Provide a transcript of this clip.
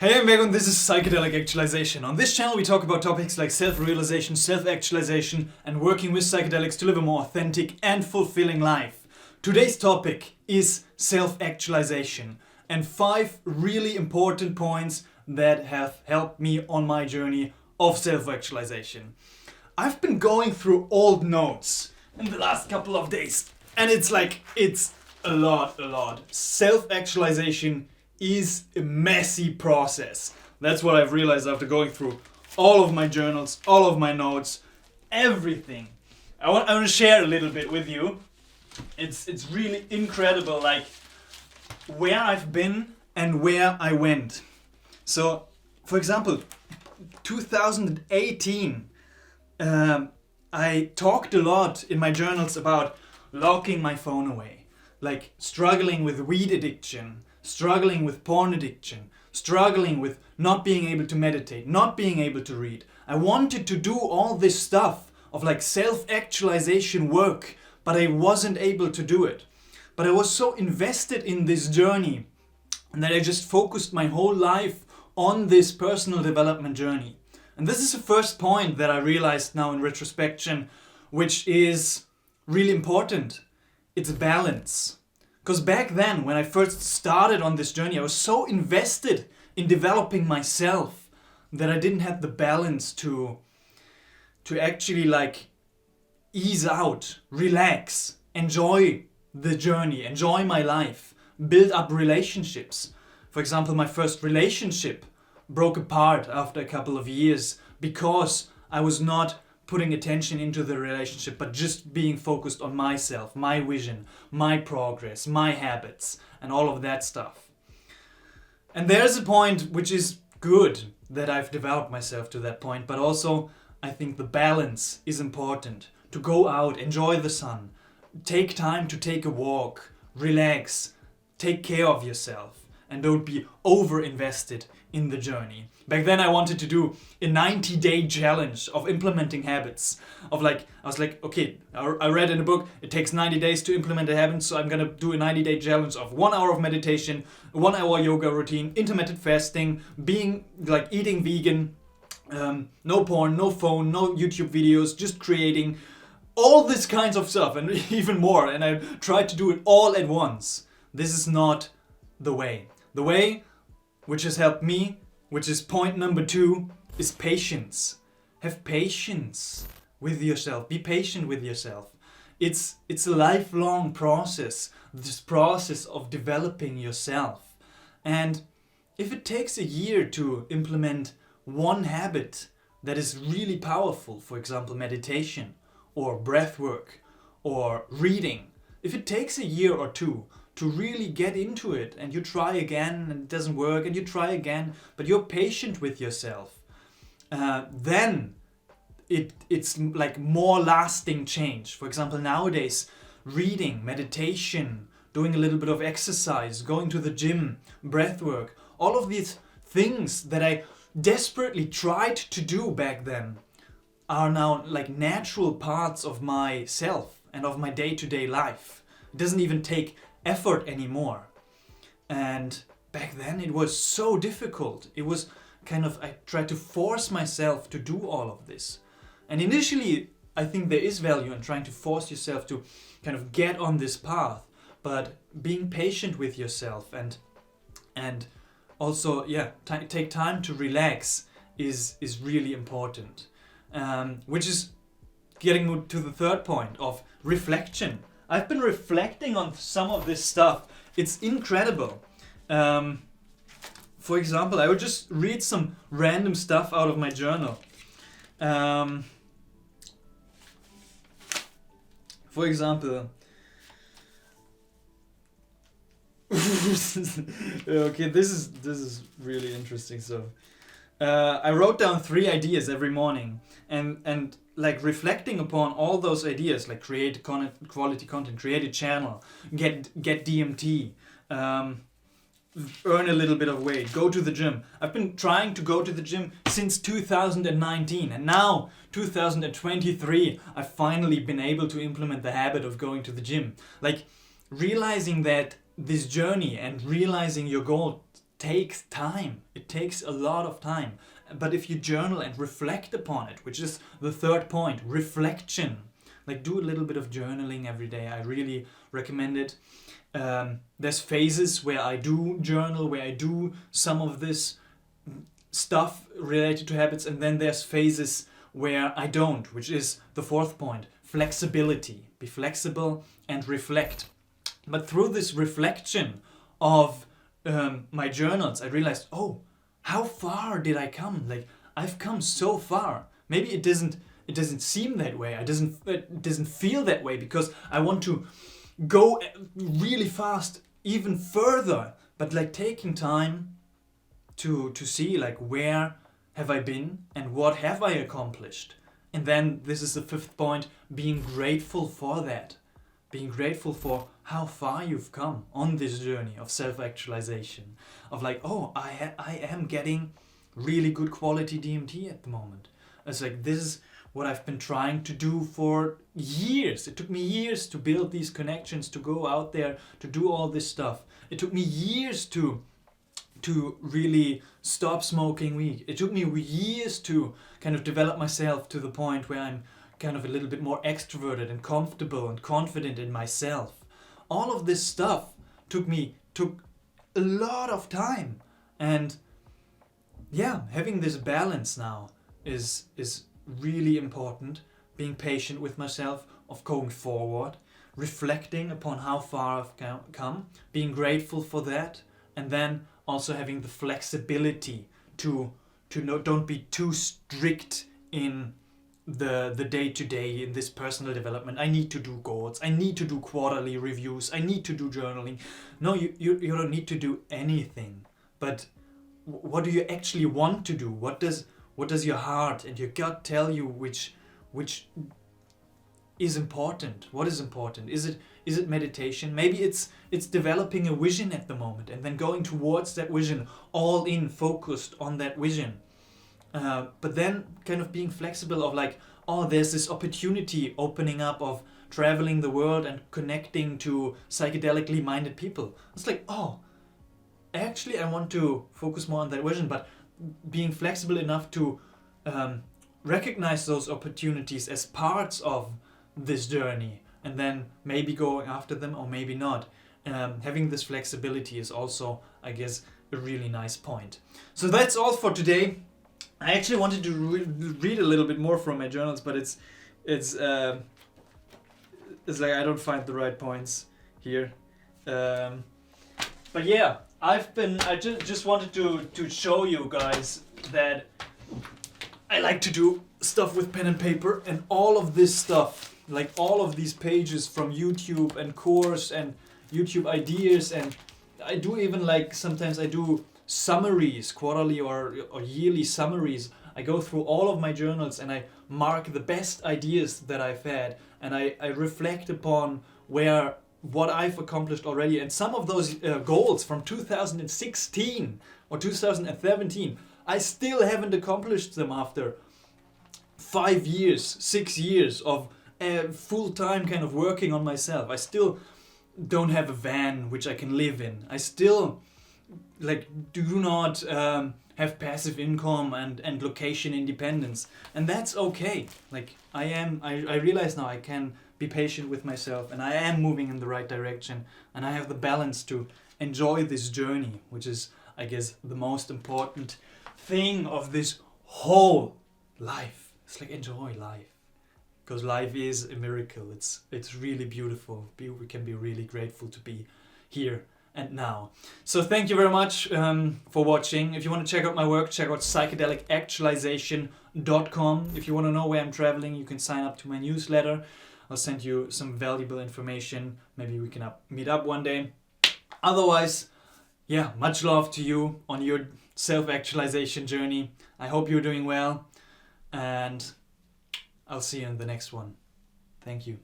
Hey, I'm Megan, this is Psychedelic Actualization. On this channel we talk about topics like self-realization, self-actualization and working with psychedelics to live a more authentic and fulfilling life. Today's topic is self-actualization and 5 really important points that have helped me on my journey of self-actualization. I've been going through old notes in the last couple of days and it's a lot. Self-actualization is a messy process. That's what I've realized after going through all of my journals, all of my notes, everything. I want to share a little bit with you. It's really incredible, like where I've been and where I went. So, for example, 2018, I talked a lot in my journals about locking my phone away, like struggling with weed addiction, struggling with porn addiction, struggling with not being able to meditate, not being able to read. I wanted to do all this stuff of like self-actualization work, but I wasn't able to do it. But I was so invested in this journey that I just focused my whole life on this personal development journey. And this is the first point that I realized now in retrospection, which is really important. It's balance. Because back then, when I first started on this journey, I was so invested in developing myself that I didn't have the balance to actually like ease out, relax, enjoy the journey, enjoy my life, build up relationships. For example, my first relationship broke apart after a couple of years because I was not putting attention into the relationship, but just being focused on myself, my vision, my progress, my habits, and all of that stuff. And there's a point which is good that I've developed myself to that point, but also I think the balance is important. To go out, enjoy the sun, take time to take a walk, relax, take care of yourself, and don't be over-invested in the journey. Back then I wanted to do a 90-day challenge of implementing habits. I was like, okay, I read in a book, it takes 90 days to implement a habit, so I'm gonna do a 90-day challenge of 1 hour of meditation, a 1 hour yoga routine, intermittent fasting, eating vegan, no porn, no phone, no YouTube videos, just creating all these kinds of stuff and even more. And I tried to do it all at once. This is not the way. The way which has helped me, which is point number 2, is patience. Have patience with yourself. Be patient with yourself. It's a lifelong process, this process of developing yourself. And if it takes a year to implement one habit that is really powerful, for example, meditation or breath work or reading, if it takes a year or 2 to really get into it and you try again and it doesn't work and you try again, but you're patient with yourself, then it's like more lasting change. For example, nowadays, reading, meditation, doing a little bit of exercise, going to the gym, breath work, all of these things that I desperately tried to do back then are now like natural parts of myself and of my day-to-day life. It doesn't even take effort anymore. And back then it was so difficult. It was I tried to force myself to do all of this. And initially I think there is value in trying to force yourself to kind of get on this path, but being patient with yourself and also take time to relax is really important. Which is getting to the third point of reflection. I've been reflecting on some of this stuff. It's incredible. For example, I would just read some random stuff out of my journal. For example, okay, this is really interesting stuff. I wrote down 3 ideas every morning and like reflecting upon all those ideas, like create quality content, create a channel, get DMT, earn a little bit of weight, go to the gym. I've been trying to go to the gym since 2019 and now 2023 I've finally been able to implement the habit of going to the gym. Like realizing that this journey and realizing your goal takes time. It takes a lot of time. But if you journal and reflect upon it, which is the third point, reflection, like do a little bit of journaling every day. I really recommend it. There's phases where I do journal, where I do some of this stuff related to habits, and then there's phases where I don't, which is the fourth point, flexibility. Be flexible and reflect. But through this reflection of my journals, I realized, oh, how far did I come? Like, I've come so far. Maybe it doesn't seem that way. It doesn't feel that way because I want to go really fast, even further. But like taking time to see like where have I been and what have I accomplished. And then this is the fifth point, being grateful for that. Being grateful for how far you've come on this journey of self-actualization. Of like, oh, I am getting really good quality DMT at the moment. It's like, this is what I've been trying to do for years. It took me years to build these connections, to go out there, to do all this stuff. It took me years to really stop smoking weed. It took me years to kind of develop myself to the point where I'm kind of a little bit more extroverted and comfortable and confident in myself. All of this stuff took a lot of time. And yeah, having this balance now is really important. Being patient with myself, of going forward, reflecting upon how far I've come, being grateful for that, and then also having the flexibility to don't be too strict in the day-to-day in this personal development. I need to do goals, I need to do quarterly reviews, I need to do journaling. No, you don't need to do anything. But what do you actually want to do? What does your heart and your gut tell you which is important? What is important? Is it meditation? Maybe it's developing a vision at the moment and then going towards that vision, all in, focused on that vision. But then kind of being flexible of like, oh, there's this opportunity opening up of traveling the world and connecting to psychedelically minded people. It's like, oh, actually I want to focus more on that vision, but being flexible enough to recognize those opportunities as parts of this journey and then maybe going after them or maybe not. Having this flexibility is also, I guess, a really nice point. So that's all for today. I actually wanted to read a little bit more from my journals, but it's like I don't find the right points here. But yeah, I just wanted to show you guys that I like to do stuff with pen and paper, and all of this stuff, like all of these pages from YouTube and course and YouTube ideas, and I do even like sometimes I do summaries, quarterly or yearly summaries. I go through all of my journals and I mark the best ideas that I've had, and I reflect upon what I've accomplished already, and some of those goals from 2016 or 2017, I still haven't accomplished them after 5 years, 6 years of full-time kind of working on myself. I still don't have a van which I can live in. I still do not have passive income and location independence, and that's okay. I realize now I can be patient with myself, and I am moving in the right direction, and I have the balance to enjoy this journey, which is, I guess, the most important thing of this whole life. It's like, enjoy life, because life is a miracle. It's really beautiful. We can be really grateful to be here and now. So thank you very much for watching. If you want to check out my work, check out psychedelicactualization.com. If you want to know where I'm traveling, you can sign up to my newsletter. I'll send you some valuable information. Maybe we can meet up one day. Otherwise, yeah, much love to you on your self-actualization journey. I hope you're doing well, and I'll see you in the next one. Thank you.